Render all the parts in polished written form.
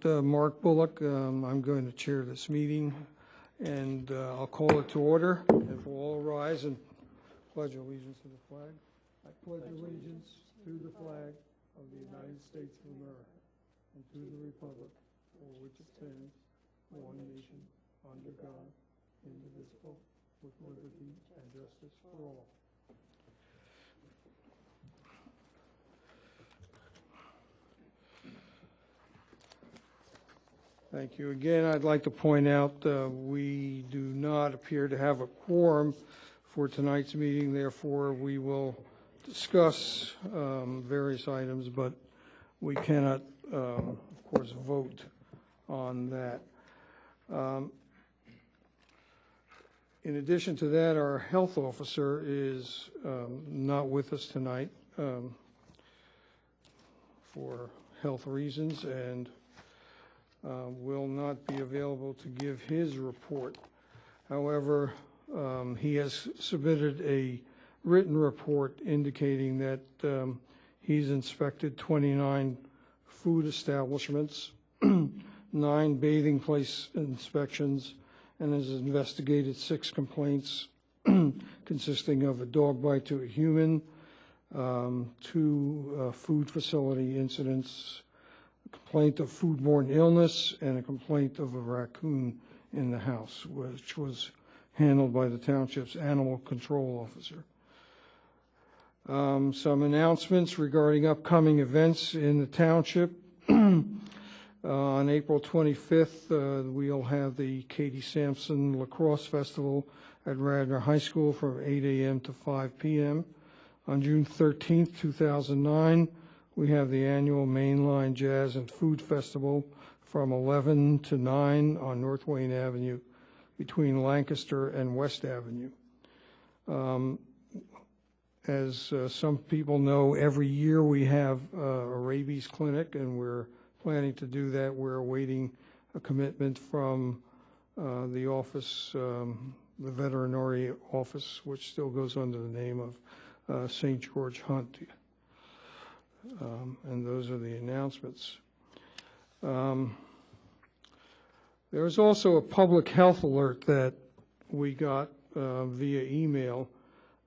Mark Bullock. I'm going to chair this meeting, and I'll call it to order. If we'll all rise and pledge allegiance to the flag. I pledge allegiance to the flag of the United States of America and to the republic for which it stands, one nation, under God, indivisible, with liberty and justice for all. Thank you. Again, I'd like to point out we do not appear to have a quorum for tonight's meeting. Therefore, we will discuss various items, but we cannot, of course, vote on that. In addition to that, our health officer is not with us tonight for health reasons, and will not be available to give his report. However, he has submitted a written report indicating that he's inspected 29 food establishments, 9 bathing place inspections, and has investigated 6 complaints consisting of a dog bite to a human, 2 food facility incidents, a complaint of foodborne illness, and a complaint of a raccoon in the house, which was handled by the Township's animal control officer. Some announcements regarding upcoming events in the Township. On April 25th, we'll have the Katie Sampson Lacrosse Festival at Radnor High School from 8 a.m. to 5 p.m. On June 13th, 2009, we have the annual Mainline Jazz and Food Festival from 11 to 9 on North Wayne Avenue between Lancaster and West Avenue. As some people know, every year we have a rabies clinic, and we're planning to do that. We're awaiting a commitment from the office, the veterinary office, which still goes under the name of St. George Hunt. And those are the announcements. There was also a public health alert that we got via email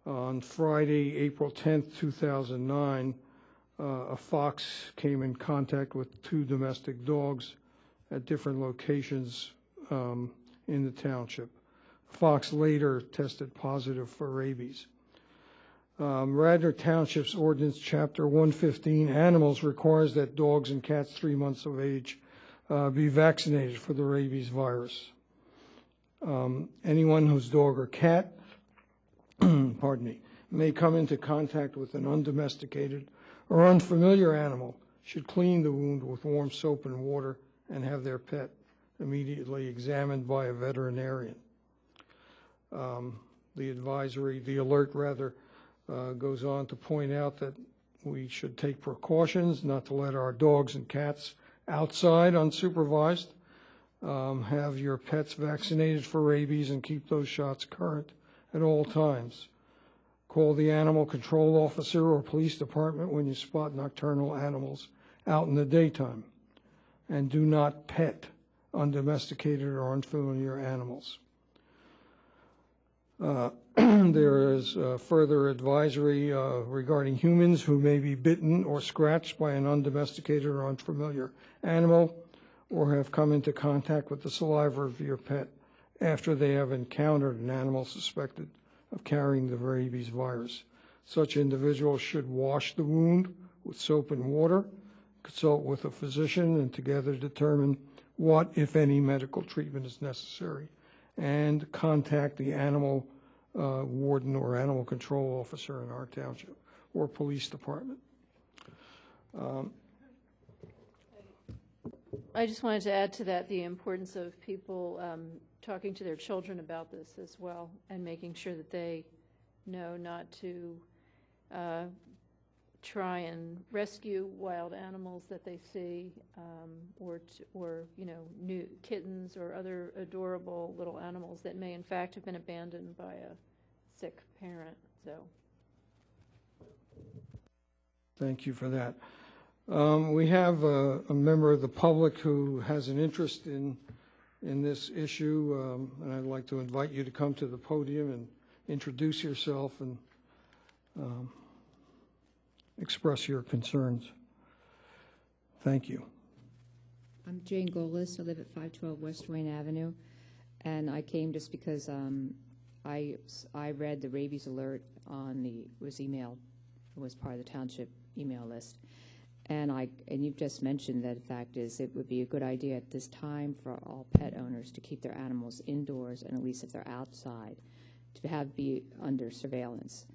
on Friday, April 10th, 2009. A fox came in contact with 2 domestic dogs at different locations in the township. The fox later tested positive for rabies. Radnor Township's Ordinance Chapter 115, Animals, requires that dogs and cats 3 months of age be vaccinated for the rabies virus. Anyone whose dog or cat pardon me, may come into contact with an undomesticated or unfamiliar animal should clean the wound with warm soap and water and have their pet immediately examined by a veterinarian. The alert goes on to point out that we should take precautions not to let our dogs and cats outside unsupervised, have your pets vaccinated for rabies, and keep those shots current at all times. Call the animal control officer or police department when you spot nocturnal animals out in the daytime. And do not pet undomesticated or unfamiliar animals. There is further advisory regarding humans who may be bitten or scratched by an undomesticated or unfamiliar animal, or have come into contact with the saliva of your pet after they have encountered an animal suspected of carrying the rabies virus. Such individuals should wash the wound with soap and water, consult with a physician, and together determine what, if any, medical treatment is necessary, and contact the animal warden or animal control officer in our township or police department. I just wanted to add to that the importance of people talking to their children about this as well, and making sure that they know not to try and rescue wild animals that they see, or new kittens or other adorable little animals that may in fact have been abandoned by a sick parent. So thank you for that. We have a member of the public who has an interest in this issue, and I'd like to invite you to come to the podium and introduce yourself and express your concerns. Thank you. I'm Jane Golis. I live at 512 West Wayne Avenue, and I came just because I read the rabies alert was emailed. It was part of the township email list, and you've just mentioned that the fact is it would be a good idea at this time for all pet owners to keep their animals indoors, and at least if they're outside, to be under surveillance.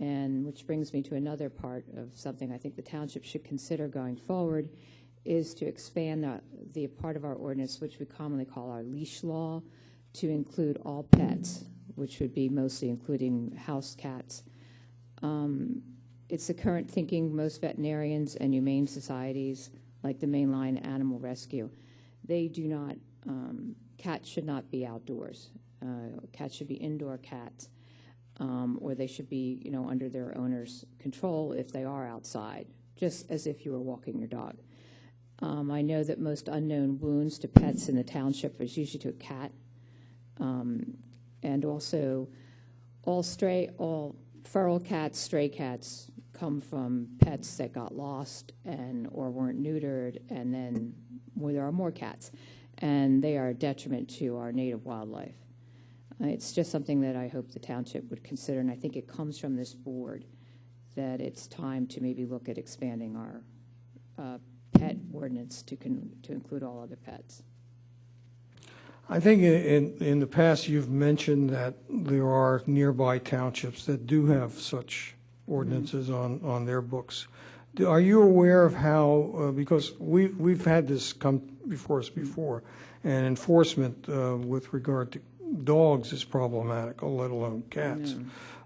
And which brings me to another part of something I think the township should consider going forward, is to expand the part of our ordinance, which we commonly call our leash law, to include all pets, which would be mostly including house cats. It's the current thinking most veterinarians and humane societies, like the Mainline Animal Rescue, they do not, cats should not be outdoors. Cats should be indoor cats, or they should be, under their owner's control if they are outside, just as if you were walking your dog. I know that most unknown wounds to pets in the township is usually to a cat, and also all feral cats, stray cats come from pets that got lost or weren't neutered, and then there are more cats, and they are a detriment to our native wildlife. It's just something that I hope the township would consider, and I think it comes from this board, that it's time to maybe look at expanding our pet ordinance to include all other pets. I think in the past you've mentioned that there are nearby townships that do have such ordinances on their books. Are you aware of how, because we've had this come before us before, and enforcement with regard to dogs is problematical, let alone cats.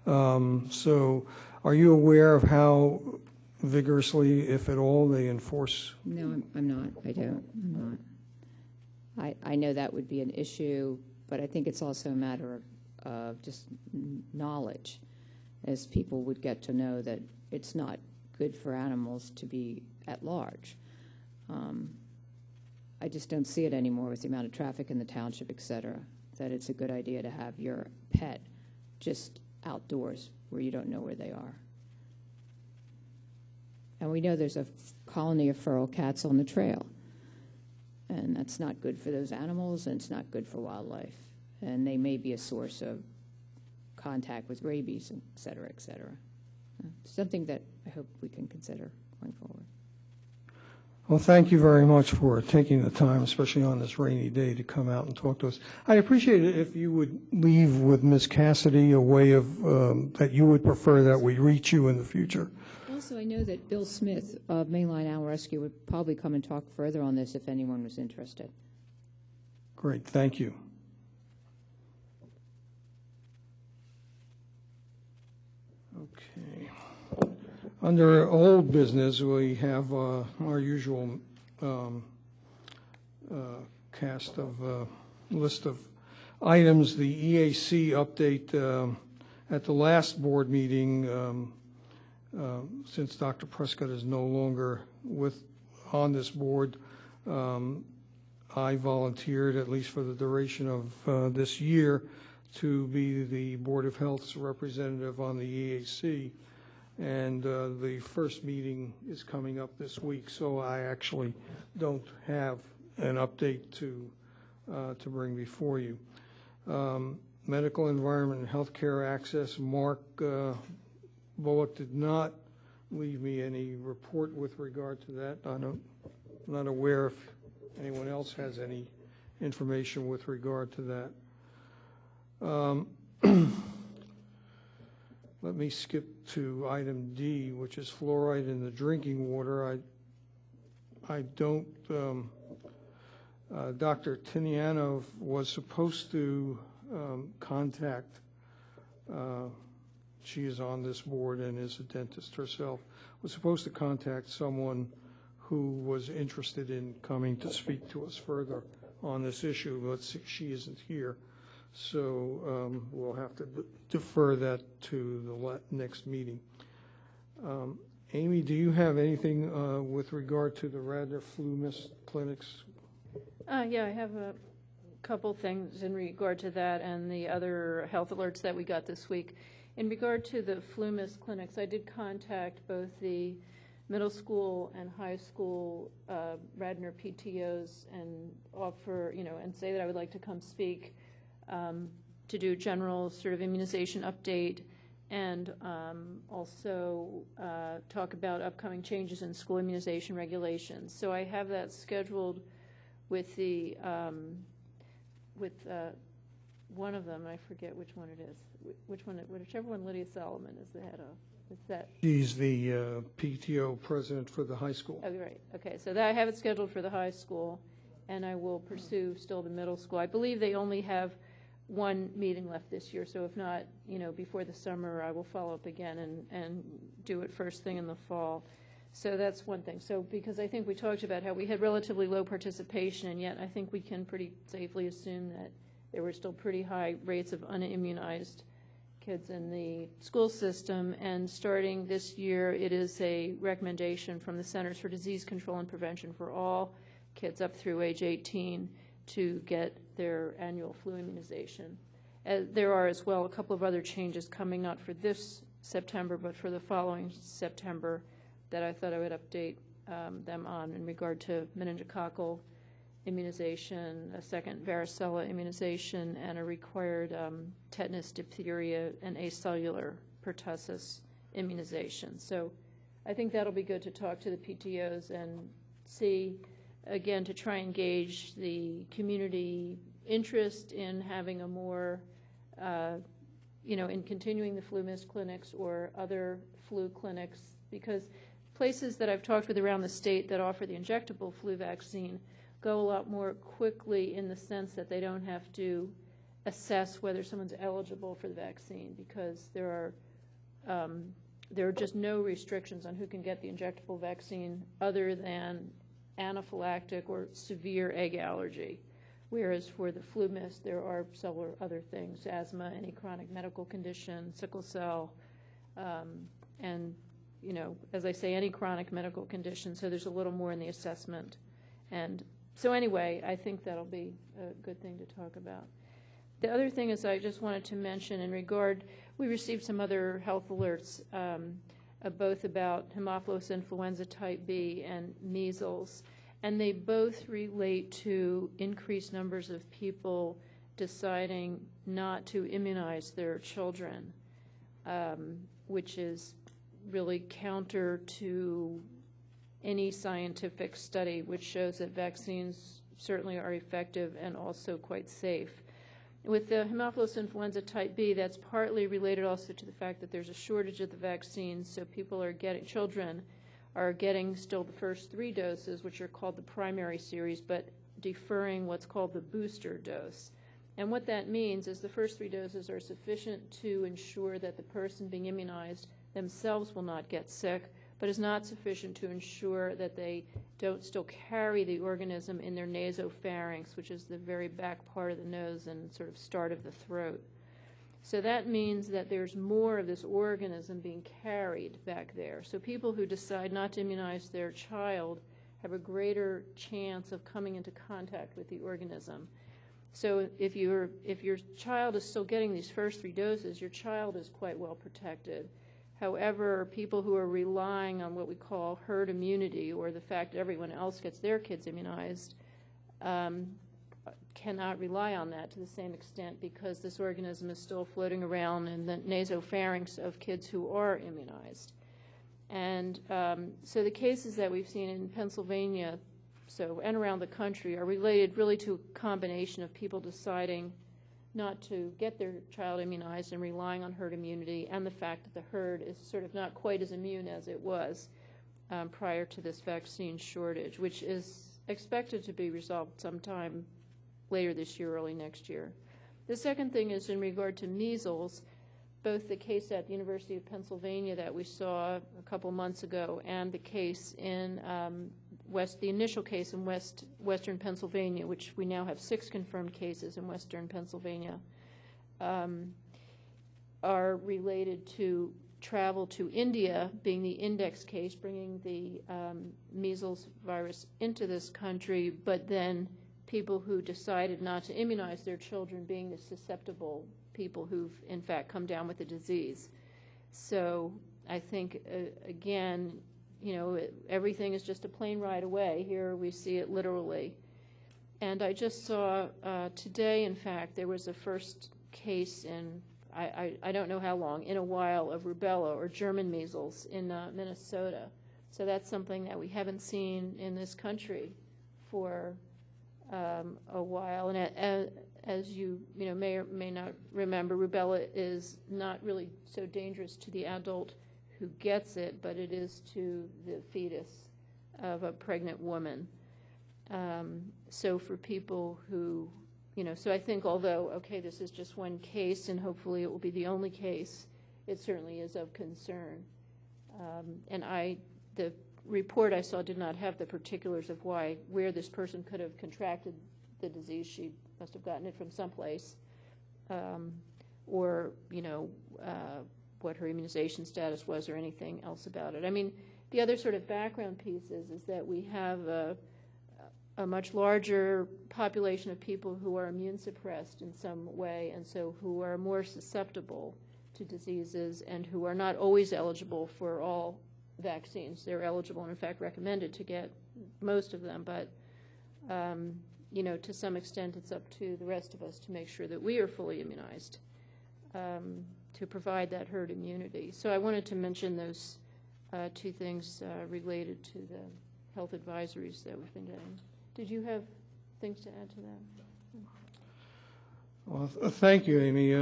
So are you aware of how vigorously, if at all, they enforce? No, I'm not. I don't. I'm not. I know that would be an issue, but I think it's also a matter of just knowledge, as people would get to know that it's not good for animals to be at large. I just don't see it anymore with the amount of traffic in the township, et cetera, that it's a good idea to have your pet just outdoors where you don't know where they are. And we know there's a colony of feral cats on the trail, and that's not good for those animals, and it's not good for wildlife. And they may be a source of contact with rabies, et cetera, et cetera. Something that I hope we can consider going forward. Well, thank you very much for taking the time, especially on this rainy day, to come out and talk to us. I'd appreciate it if you would leave with Ms. Cassidy a way of that you would prefer that we reach you in the future. Also, I know that Bill Smith of Mainline Animal Rescue would probably come and talk further on this if anyone was interested. Great, thank you. Okay. Under old business, we have our usual cast of list of items. The EAC update at the last board meeting, since Dr. Prescott is no longer on this board, I volunteered, at least for the duration of this year, to be the Board of Health's representative on the EAC. And the first meeting is coming up this week, so I actually don't have an update to bring before you. Medical environment and healthcare access, Mark Bullock did not leave me any report with regard to that. I'm not aware if anyone else has any information with regard to that. Let me skip to item D, which is fluoride in the drinking water. I don't, Dr. Tinianov was supposed to contact, she is on this board and is a dentist herself, was supposed to contact someone who was interested in coming to speak to us further on this issue, but she isn't here. So we'll have to defer that to the next meeting. Amy, do you have anything with regard to the Radnor flu mist clinics? Yeah, I have a couple things in regard to that and the other health alerts that we got this week. In regard to the flu mist clinics, I did contact both the middle school and high school Radnor PTOs and offer, and say that I would like to come speak to do general sort of immunization update and also talk about upcoming changes in school immunization regulations. So I have that scheduled with the one of them. I forget which one it is. Whichever one Lydia Solomon is the head of. It's that. She's the PTO president for the high school. Oh, right. Okay, so that I have it scheduled for the high school, and I will pursue still the middle school. I believe they only have one meeting left this year, so if not, before the summer, I will follow up again and do it first thing in the fall. So that's one thing. So because I think we talked about how we had relatively low participation, and yet I think we can pretty safely assume that there were still pretty high rates of unimmunized kids in the school system. And starting this year, it is a recommendation from the Centers for Disease Control and Prevention for all kids up through age 18 to get their annual flu immunization. There are as well a couple of other changes coming, not for this September, but for the following September, that I thought I would update them on in regard to meningococcal immunization, a second varicella immunization, and a required tetanus, diphtheria, and acellular pertussis immunization. So I think that'll be good to talk to the PTOs and see, again, to try and gauge the community interest in having a more, in continuing the flu mist clinics or other flu clinics, because places that I've talked with around the state that offer the injectable flu vaccine go a lot more quickly in the sense that they don't have to assess whether someone's eligible for the vaccine, because there are just no restrictions on who can get the injectable vaccine other than anaphylactic or severe egg allergy. Whereas for the flu mist, there are several other things: asthma, any chronic medical condition, sickle cell, and as I say, any chronic medical condition. So there's a little more in the assessment. And so anyway, I think that'll be a good thing to talk about. The other thing is I just wanted to mention in regard, we received some other health alerts, both about Haemophilus influenza type B and measles, and they both relate to increased numbers of people deciding not to immunize their children, which is really counter to any scientific study which shows that vaccines certainly are effective and also quite safe. With the Haemophilus influenza type B, that's partly related also to the fact that there's a shortage of the vaccines, so children are getting still the first 3 doses, which are called the primary series, but deferring what's called the booster dose. And what that means is the first 3 doses are sufficient to ensure that the person being immunized themselves will not get sick, but is not sufficient to ensure that they don't still carry the organism in their nasopharynx, which is the very back part of the nose and sort of start of the throat. So that means that there's more of this organism being carried back there. So people who decide not to immunize their child have a greater chance of coming into contact with the organism. So if your child is still getting these first 3 doses, your child is quite well protected. However, people who are relying on what we call herd immunity, or the fact that everyone else gets their kids immunized, cannot rely on that to the same extent, because this organism is still floating around in the nasopharynx of kids who are immunized. And so the cases that we've seen in Pennsylvania and around the country are related really to a combination of people deciding not to get their child immunized and relying on herd immunity, and the fact that the herd is sort of not quite as immune as it was prior to this vaccine shortage, which is expected to be resolved sometime later this year, early next year. The second thing is in regard to measles, both the case at the University of Pennsylvania that we saw a couple months ago and the case in the initial case in western Pennsylvania, which we now have 6 confirmed cases in western Pennsylvania, are related to travel to India, being the index case, bringing the measles virus into this country, but then people who decided not to immunize their children being the susceptible people who've in fact come down with the disease. So I think, again, everything is just a plane ride away. Here we see it literally. And I just saw today, in fact, there was a first case in, I don't know how long, in a while, of rubella or German measles in Minnesota. So that's something that we haven't seen in this country for a while. And as you may or may not remember, rubella is not really so dangerous to the adult who gets it, but it is to the fetus of a pregnant woman. So for people who, so I think although, okay, this is just one case and hopefully it will be the only case, it certainly is of concern. And the report I saw did not have the particulars of where this person could have contracted the disease. She must have gotten it from someplace, or what her immunization status was or anything else about it. I mean, the other sort of background piece is that we have a much larger population of people who are immune suppressed in some way, and so who are more susceptible to diseases and who are not always eligible for all vaccines. They're eligible and in fact recommended to get most of them, but to some extent it's up to the rest of us to make sure that we are fully immunized to provide that herd immunity. So I wanted to mention those two things related to the health advisories that we've been getting. Did you have things to add to that? Well, thank you, Amy.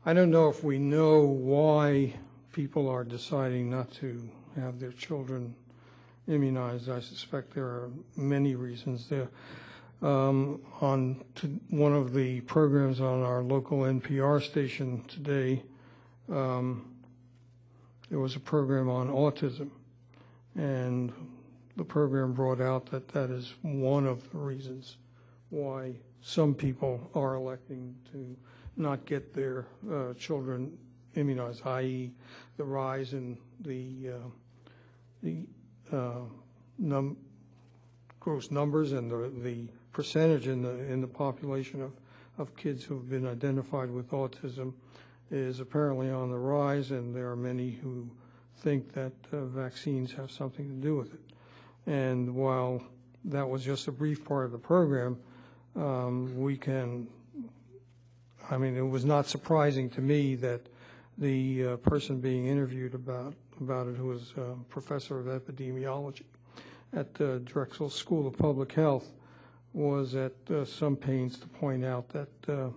I don't know if we know why people are deciding not to have their children immunized. I suspect there are many reasons. There, on one of the programs on our local NPR station today, there was a program on autism, and the program brought out that that is one of the reasons why some people are electing to not get their children immunized, i.e. the rise in the gross numbers and the percentage in the population of kids who have been identified with autism is apparently on the rise, and there are many who think that vaccines have something to do with it. And while that was just a brief part of the program, it was not surprising to me that the person being interviewed about it, who was a professor of epidemiology at the Drexel School of Public Health, was at some pains to point out that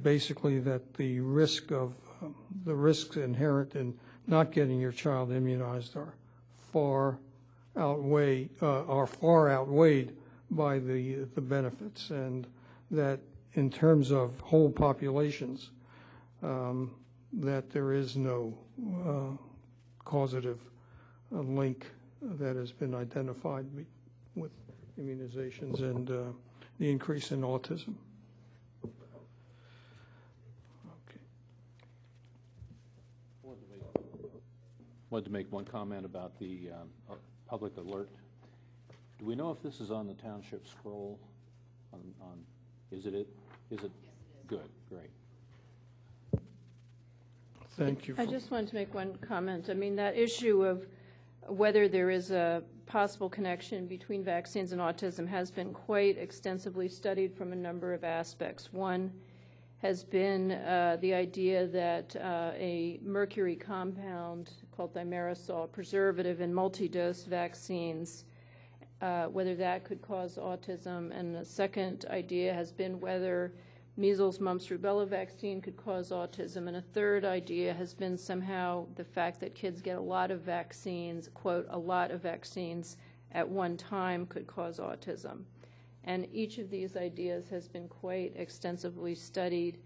basically that the risks inherent in not getting your child immunized are far outweighed by the benefits, and that in terms of whole populations, that there is no causative link that has been identified with immunizations and the increase in autism. Okay. Wanted to make one comment about the public alert. Do we know if this is on the township scroll? Is it? Is it? Good, great. Thank you. I just wanted to make one comment. I mean, that issue of whether there is a possible connection between vaccines and autism has been quite extensively studied from a number of aspects. One has been the idea that a mercury compound called thimerosal, a preservative in multi-dose vaccines, whether that could cause autism. And the second idea has been whether measles, mumps, rubella vaccine could cause autism. And a third idea has been somehow the fact that kids get a lot of vaccines, quote, a lot of vaccines at one time could cause autism. And each of these ideas has been quite extensively studied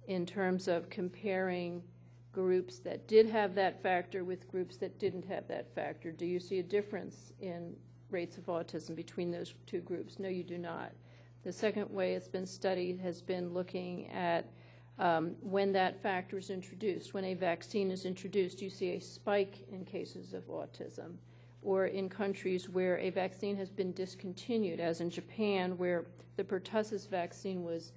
in terms of comparing groups that did have that factor with groups that didn't have that factor. Do you see a difference in rates of autism between those two groups? No, you do not. The second way it's been studied has been looking at When that factor is introduced, when a vaccine is introduced, you see a spike in cases of autism. Or in countries where a vaccine has been discontinued, as in Japan, where the pertussis vaccine was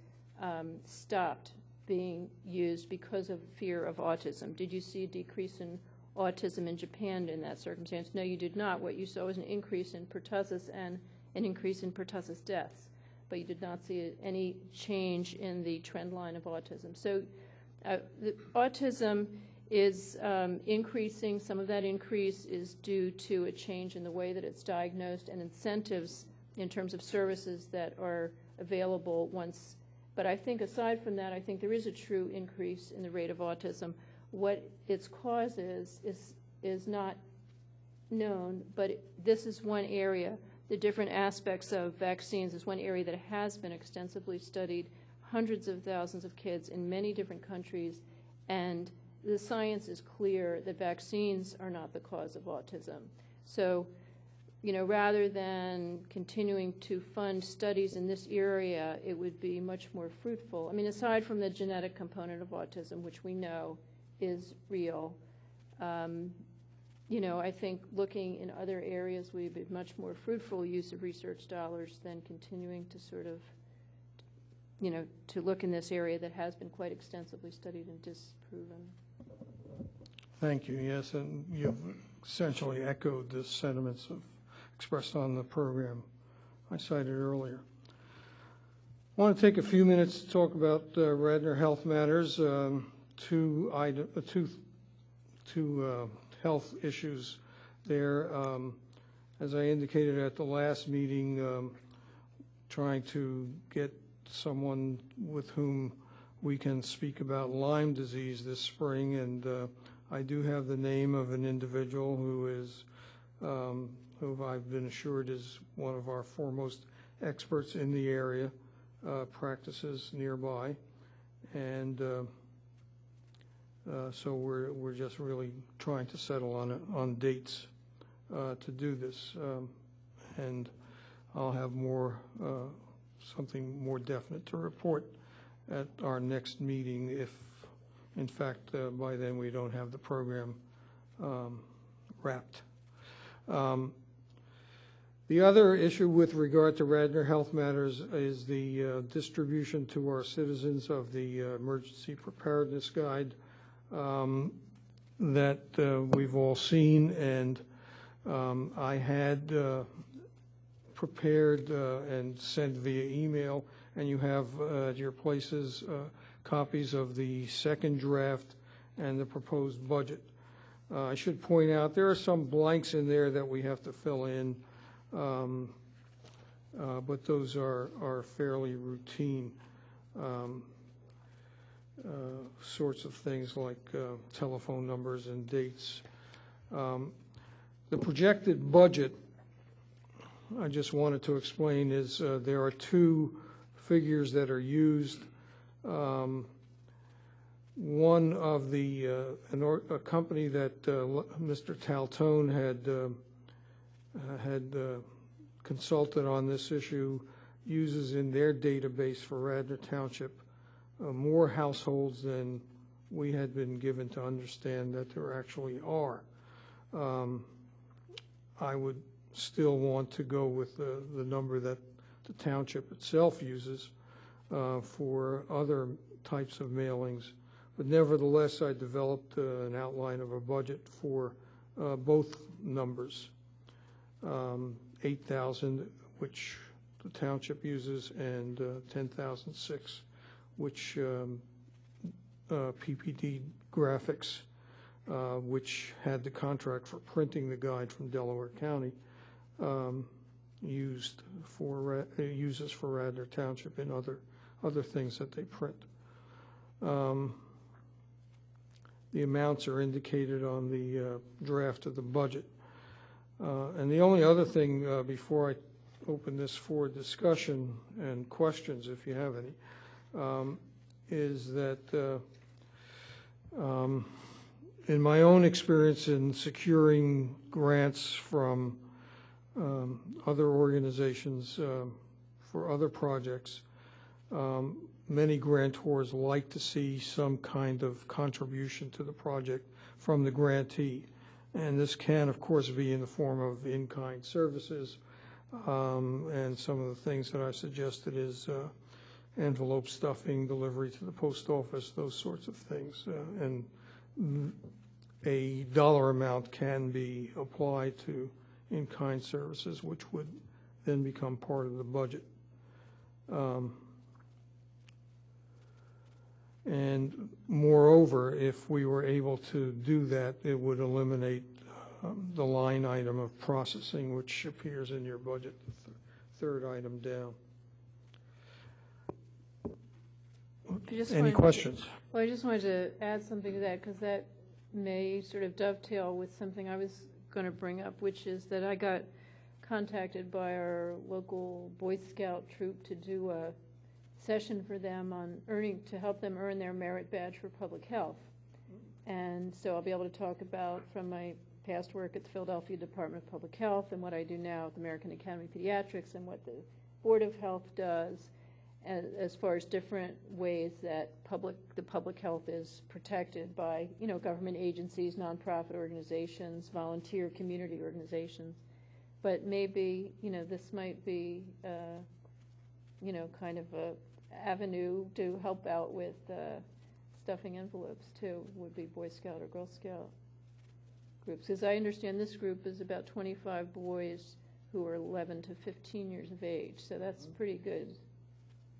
stopped being used because of fear of autism. Did you see a decrease in autism in Japan in that circumstance? No, you did not. What you saw was an increase in pertussis and an increase in pertussis deaths, but you did not see any change in the trend line of autism. So the autism is increasing. Some of that increase is due to a change in the way that it's diagnosed and incentives in terms of services that are available once. But I think aside from that, I think there is a true increase in the rate of autism. What its cause is not known, but this is one area. The different aspects of vaccines is one area that has been extensively studied, hundreds of thousands of kids in many different countries, and the science is clear that vaccines are not the cause of autism. So, rather than continuing to fund studies in this area, it would be much more fruitful. I mean, aside from the genetic component of autism, which we know is real, I think looking in other areas would be much more fruitful use of research dollars than continuing to sort of, to look in this area that has been quite extensively studied and disproven. Thank you. Yes, and you've essentially echoed the sentiments expressed on the program I cited earlier. I want to take a few minutes to talk about Radnor Health Matters. Two health issues there. As I indicated at the last meeting, trying to get someone with whom we can speak about Lyme disease this spring, and I do have the name of an individual who is, who I've been assured is one of our foremost experts in the area, practices nearby, and so we're just really trying to settle on dates to do this, and I'll have more something more definite to report at our next meeting if, in fact, by then we don't have the program wrapped. The other issue with regard to Radnor Health Matters is the distribution to our citizens of the Emergency Preparedness Guide that we've all seen, and I had prepared and sent via email, and you have at your places copies of the second draft and the proposed budget. I should point out there are some blanks in there that we have to fill in, but those are fairly routine sorts of things like telephone numbers and dates. The projected budget, I just wanted to explain, is there are two figures that are used. One of the a company that Mr. Taltone had consulted on this issue uses in their database for Radnor Township more households than we had been given to understand that there actually are. I would still want to go with the number that the township itself uses for other types of mailings. But nevertheless, I developed an outline of a budget for both numbers, 8,000, which the township uses, and 10,006, which PPD Graphics, which had the contract for printing the guide from Delaware County, uses for Radnor Township and other things that they print. The amounts are indicated on the draft of the budget. And the only other thing before I open this for discussion and questions, if you have any, is that in my own experience in securing grants from other organizations for other projects, many grantors like to see some kind of contribution to the project from the grantee. And this can, of course, be in the form of in-kind services. And some of the things that I suggested is envelope stuffing, delivery to the post office, those sorts of things. And a dollar amount can be applied to in-kind services, which would then become part of the budget. And moreover, if we were able to do that, it would eliminate the line item of processing, which appears in your budget, the third item down. Any questions? Well, I just wanted to add something to that, because that may sort of dovetail with something I was going to bring up, which is that I got contacted by our local Boy Scout troop to do a session for them on to help them earn their merit badge for public health. And so I'll be able to talk about, from my past work at the Philadelphia Department of Public Health and what I do now at the American Academy of Pediatrics, and what the Board of Health does as far as different ways that the public health is protected by, government agencies, nonprofit organizations, volunteer community organizations. But maybe, this might be, kind of a avenue to help out with stuffing envelopes too, would be Boy Scout or Girl Scout groups. Because I understand this group is about 25 boys who are 11 to 15 years of age, so that's pretty good.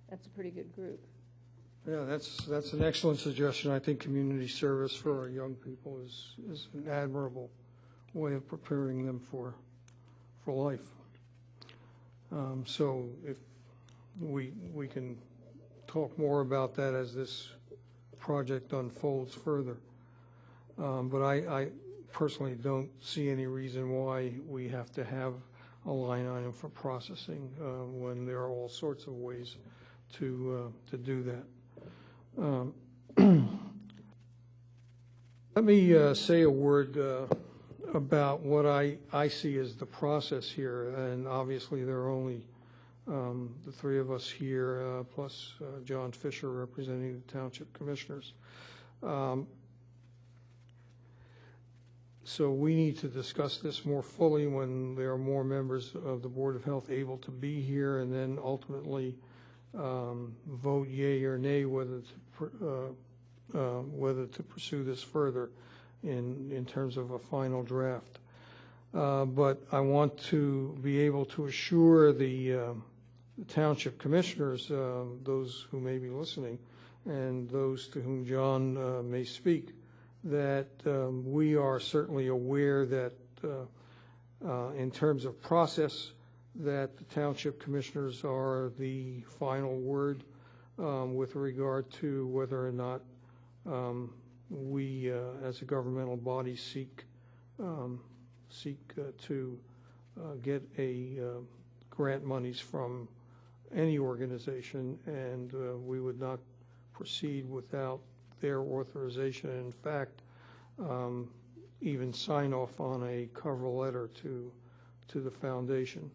That's a pretty good group. Yeah, that's an excellent suggestion. I think community service for our young people is an admirable way of preparing them for life. So if we can talk more about that as this project unfolds further. But I personally don't see any reason why we have to have a line item for processing when there are all sorts of ways to do that. Let me say a word about what I see as the process here, and obviously there are only the three of us here, plus John Fisher representing the Township Commissioners. So we need to discuss this more fully when there are more members of the Board of Health able to be here, and then ultimately vote yea or nay whether to pursue this further in terms of a final draft. But I want to be able to assure the Township Commissioners, those who may be listening, and those to whom John may speak, that we are certainly aware that in terms of process, that the Township Commissioners are the final word with regard to whether or not we as a governmental body seek to get a grant monies from any organization, and we would not proceed without their authorization, and in fact even sign off on a cover letter to the foundation.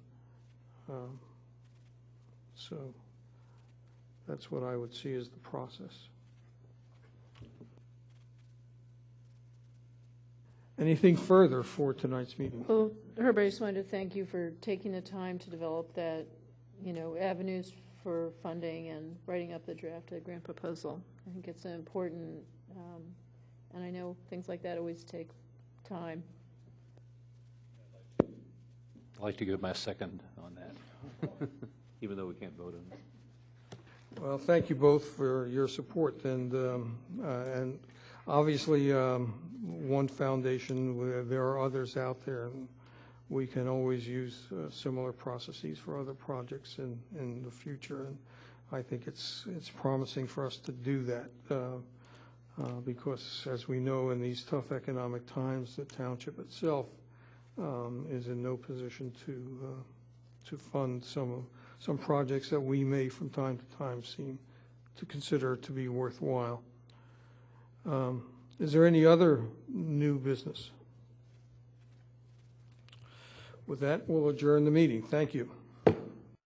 So that's what I would see as the process. Anything further for tonight's meeting? Well, Herb, I just wanted to thank you for taking the time to develop that, avenues for funding and writing up the draft of the grant proposal. I think it's an important, and I know things like that always take time. I'd like to give my second on that, even though we can't vote on it. Well, thank you both for your support, and obviously one foundation, there are others out there, and we can always use similar processes for other projects in the future, and I think it's promising for us to do that because, as we know, in these tough economic times, the township itself is in no position to fund some projects that we may from time to time seem to consider to be worthwhile. Is there any other new business? With that, we'll adjourn the meeting. Thank you.